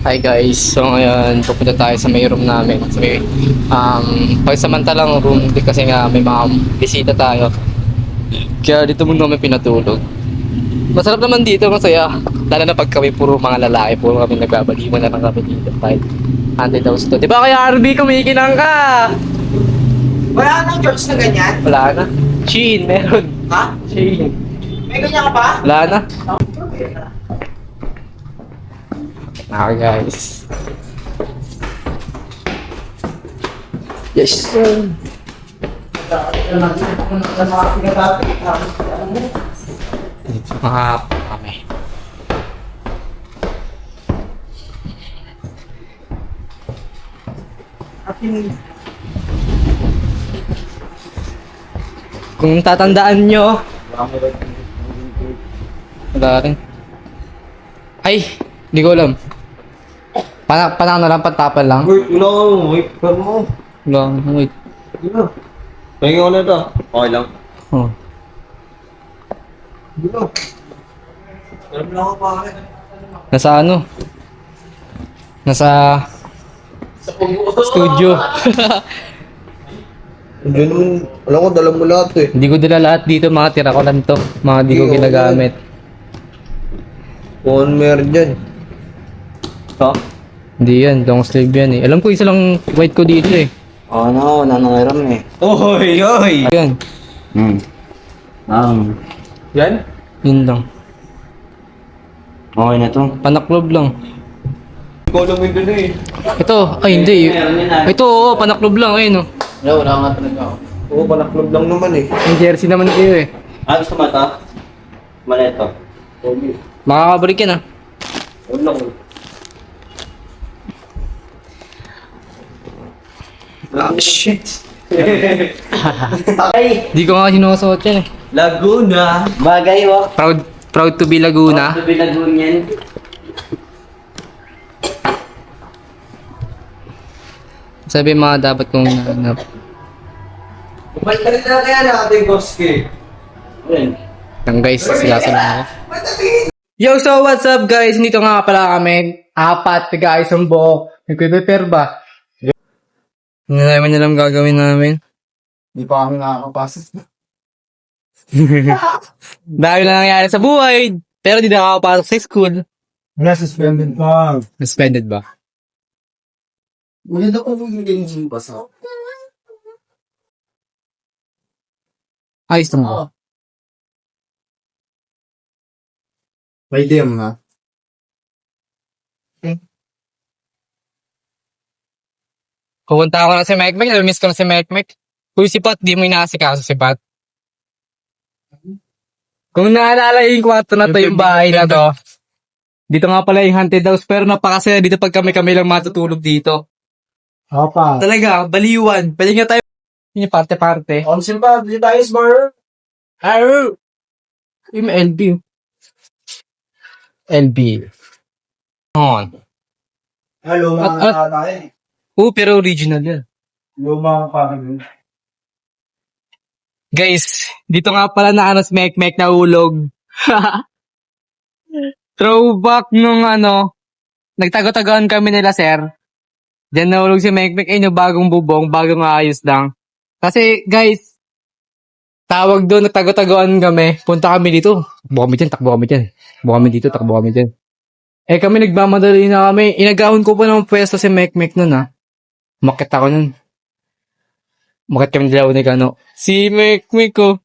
Hi guys, so ngayon pupunta tayo sa may room namin. Sa may pagsamantalang room di kasi nga may mga bisita tayo. Kaya dito muna kami pinatulog. Masarap naman dito, masaya. Lalo na pag kami puro mga lalaki, puro kami nagbabaliwan na lang kami dito. Kahit anti-dose to. Di ba kaya RB kumikinang ka? Wala nang church na ganyan? Wala na. Sheen, meron. Ha? Sheen. May ganyan ka pa? Wala na. Okay guys. Yes sir. Dito mga kami. Kung tatandaan nyo, wala rin. Ay, hindi ko alam. Panang na lang, pantapal lang. Wait, wait, pero mo. Wala, wait. Dino. Pahinga ko na ito. Okay lang. Oh. Dino. Alam na ako bakit. Nasa ano? Nasa studio. Hindi naman, alam ko, dala mo lahat eh. Hindi ko dala lahat dito, mga tira ko lang to. Mga di ko Hindi, ginagamit. Kung meron dyan. Oh? Hindi yan, long sleeve yan eh. Alam ko isa lang white ko dito eh. Ano, nanangiram eh. Oy, oy! Ayan, Yan? yun lang. Okay na to. Panaklob lang. Ikaw lang yun dun eh. Ito, ay hindi. Ito, oo, panaklob lang, ayun oh. Wala nga talaga ako. Oo, panaklob lang naman eh. Yung jersey naman kayo eh. Ah, gusto mo ito? Maneto. Okay. Makakabalik yan ah. Wala ko. Ah, shit! Ay! Di ko nga sinusuot yan eh. Laguna! Bagay oh! Proud to be Laguna. Sabi Lagunian. Sabi mga dapat kong nahanap. Bumalik ka rin na kaya na ating Goski. Ayun. Lang guys, silasan lang ako. Yo, so what's up guys? Dito nga pala kami. Apat guys ang buo. Nagpe-prepare ba? Hindi namin alam gagawin namin. Hindi pa kami nakakapasok. Dahil na nangyari sa buhay. Pero di nakakapasok sa school. Wala, suspended pa. Suspended ba? Maganda ko magiging yung pasok. Ayos naman. May idea mo na? Pupunta ako na si Mike Mike. Miss ko na si Mike Mike. Uy, si Pat, di mo inaasikaso si Pat. Kung naalala yung kwarto na to, yung bahay na to. Dito nga pala yung haunted house. Pero napakasaya dito pag kami lang matutulog dito. Opa. Talaga, baliwan. Pwede nga tayo. Yung parte-parte. On simpa, di tayo smart. Arr! Yung LB. LB. On. Luma At- na tayo eh. Pero original yan. Luma pa kami. Guys, dito nga pala na ano si Mek na ulog. Throwback nung nagtago-tagoan kami nila sir. Diyan nahulog si Mek yung bagong bubong, bagong ayos lang. Kasi guys, tawag doon, nagtago-tagoan kami. Punta kami dito. Takbo kami dyan, takbo kami dyan. Takbo kami dito, takbo kami dyan. Eh kami nagmamadali na kami. Inagahon ko pa ng pwesto si Mek nun ha. Umakit ako nun. Umakit kami dalawa ni Kano. Si Mek ko,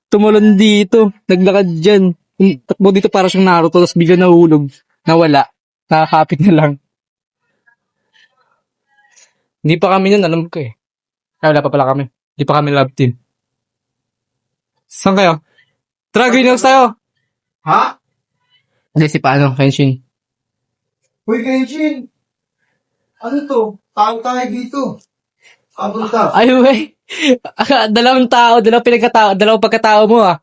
tumalon dito. Naglakad dyan. Takbo dito para siyang Naruto. Tapos bigla nahulog. Nawala. Nakakapit na lang. Hindi pa kami nun, alam ko eh. Ay, wala pa pala kami. Hindi pa kami love team. Saan kayo? Tara, greenhouse tayo. Ha? Hindi, si paano, Kenshin. Uy, Kenshin! Ano to? Tao tayo dito. Ano ta? Ay, wey. Dalawang tao, dalawang pagkatao mo ah.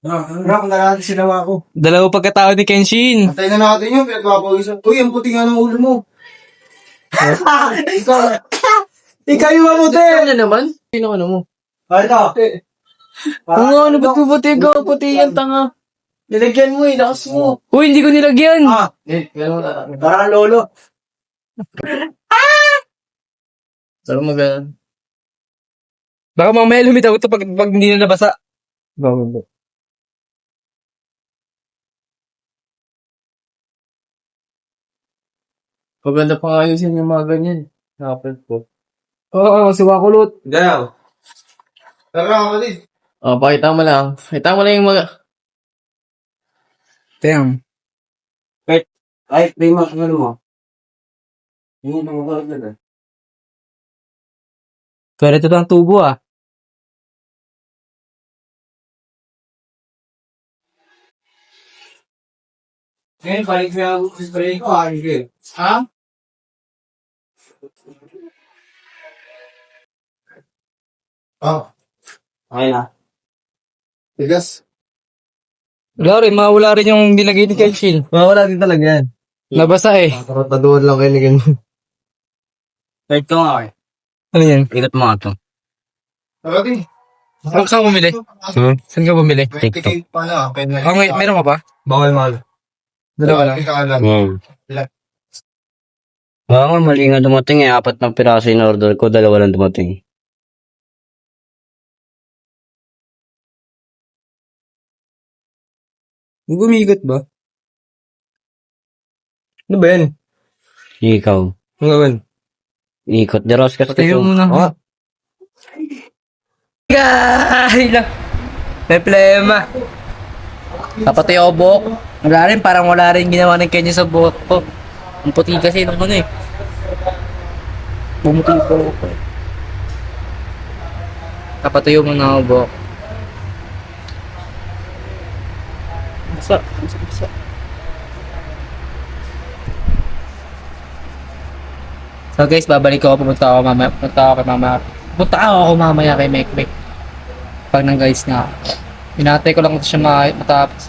Rock na natin sinawa ko. Dalawang pagkatao ni Kenshin. Antayin na natin yun, pinagpapawisan. Uy, ang puti nga ng ulo mo. Ikaw. Ikaw yung mabuti. Ano naman? Sino mo? Ano? Ano ba't puti ka? Puti yan, tanga. Nilagyan mo eh, lakas mo. Uy, hindi ko nilagyan! Parang lolo. Sarap mo ganun. Baka mamaya lumitaw ito pag hindi na nabasa. Bago. Maganda pang ayusin yung mga ganyan. Nakapit po. Oo, si Wakulot. Daw. Tara, kapatid. Pakita mo lang. Pakita mo lang yung mga... Damn. Ay, play mo. Ano mo? Yung mga na. Pero ito ang tubo ah. Ngayon, balik na ako sa spray ko. Ha? Oh. Okay na. Tigas. Wala rin, mawala rin yung nilagay ni Kenshin. Mawala din talaga yan. Nabasa eh. Taduan lang kayo ni ganyan. Wait ko nga eh. Ano yan? Ingat mo nga ito. Kapatid. Saan ka bumili? Saan ka bumili? TikTok. Paano? Oh, meron ka pa? Bawal mahal. Dalawa lang. Baka nga mali nga dumating eh. 4 na piraso in order ko, 2 lang dumating. Gumigot ba? Ano ba yan? Ikaw. Ano gawin? Ikot de Roscas Patayo ko. muna. Oh. Ay lang. May problema. Kapatay ako buhok. Wala rin, parang wala rin ginawa ng Kenya sa buhok ko. Ang puti kasi nung ano eh. Bumuti ko ako. Kapatayo mo na ako buhok. Basa. So guys, babalik ako. Pumunta ako mamaya kay Mekmek. Pag nang guys na. Inatay ko lang ito siya matapos.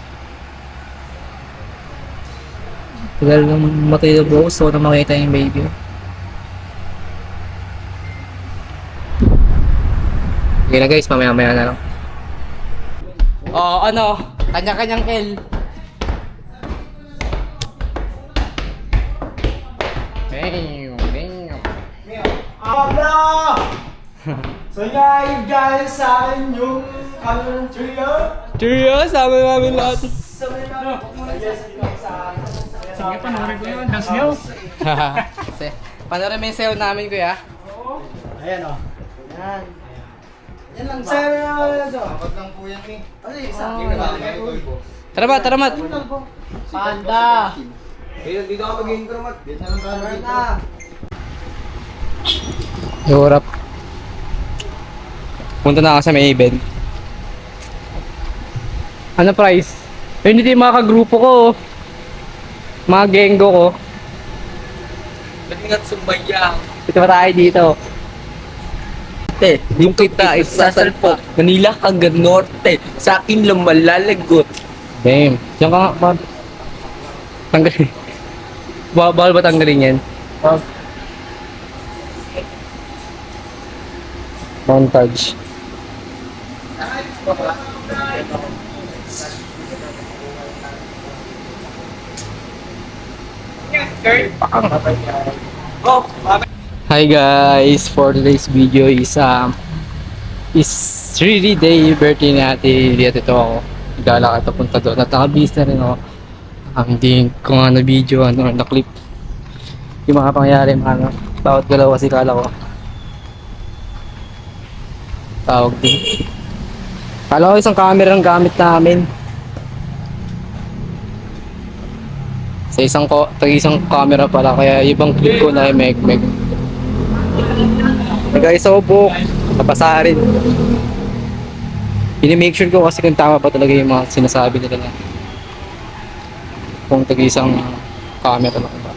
Tagal nang matay na buhok. So na makita yung baby. Okay na guys, mamaya na lang. Kanya-kanyang L. Abla! So yeah, you guys sa akin yung ano ng trio. Trio, sama namin lahat. Sige, panoorin ko yun. Dance nyo. Panoorin mo yung sayo namin, kuya. Ayan o. Yan. Yan lang ba? Sayo na lang ito. Dapat lang po yan eh. Ano yung isa? Tara mat. Panda! Dito ako mag-intro mat. Dito lang tayo dito. Yorap. Punta na ako sa may event. Ano price? Yun dito yung mga kagrupo ko. Mga genggo ko. Ba't sumbayang? Ito ba tayo dito? Yung kita ay sasalpok Manila hanggang norte. Sa akin lang malalagot. Damn. Diyan ka nga, Bob. Tanggalin. Bawal ba tanggalin yan? Montage. Hi guys, for today's video is really day birthday ni Ate Lily at ito ako. Naglalakad papunta doon at nakabis na rin ako. Hindi ko nga na video, na-clip yung mga pangyayari, mga bawat galaw kasi kala ko tawag din. Kala ko isang camera ang gamit namin. Sa isang camera pala, kaya ibang clip ko na meg. Guys, ako po, napasa rin. Ini-make sure ko kasi kung tama pa talaga yung mga sinasabi nila na kung tag-isang camera lang ba.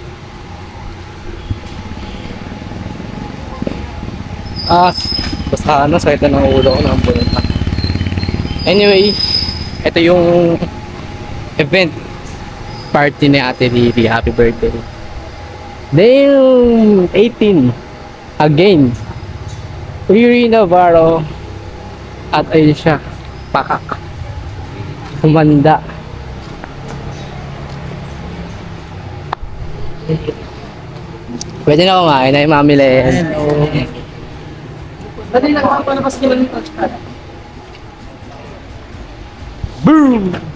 Basta sakit na ng ulo ko ng bulan. Anyway, ito yung event party ni Ate Lily. Happy birthday. Damn! 18 again. Riri Navarro at ayun siya, pakak. Humanda Pwede na kumain na yung Mami Len. Dali lang ako, palabas ka lang yung Boom!